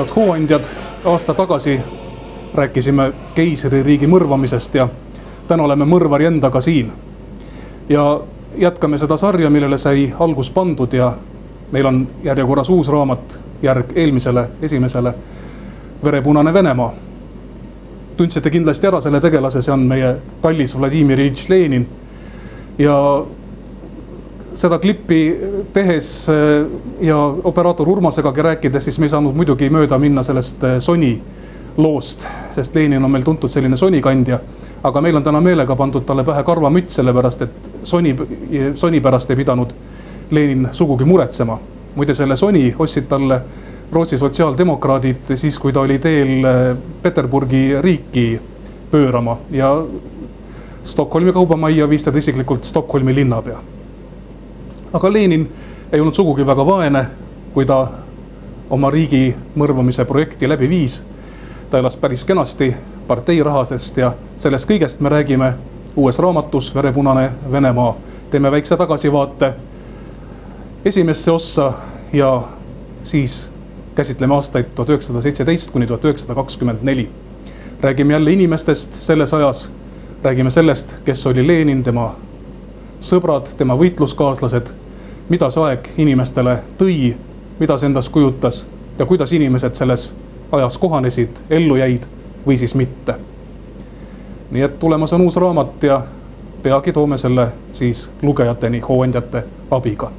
head hooandjad, aasta tagasi rääkisime keisririigi mõrvamisest ja täna oleme mõrvari endaga siin. Ja jätkame seda sarja, millele sai algus pandud ja meil on järjekorras uus raamat, järg eelmisele, esimesele, Verepunane Venemaa. Tundsite kindlasti ära selle tegelase, see on meie kallis Vladimir Iljitš Lenin. Ja seda klippi tehes ja operaator Urmasegagi rääkides, siis me ei saanud muidugi mööda minna sellest Sony loost, sest Lenin on meil tuntud selline Sony kandja. Aga meil on täna meelega pandud talle pähe karvamüts, sellepärast et Sony pärast ei pidanud Lenin sugugi muretsema. Muide selle Sony ostsid talle Rootsi sotsiaaldemokraadid siis, kui ta oli teel Peterburgi riiki pöörama ja Stockholmi kaubamajja viis ta isiklikult Stockholmi linnapea. Aga Lenin ei olnud sugugi väga vaene, kui ta oma riigi mõrvamise projekti läbi viis. Ta elas päris kenasti partei rahasest ja sellest kõigest me räägime uues raamatus Verepunane Venemaa. Teeme väikse tagasivaate esimesse ossa ja siis käsitleme aastaid 1917 kuni 1924. Räägime jälle inimestest selles ajas, räägime sellest, kes oli Lenin, tema sõbrad, tema võitluskaaslased, mida see aeg inimestele tõi, mida see endas kujutas ja kuidas inimesed selles ajas kohanesid, ellu jäid või siis mitte. Nii et tulemas on uus raamat ja peagi toome selle siis lugejateni hooandjate abiga.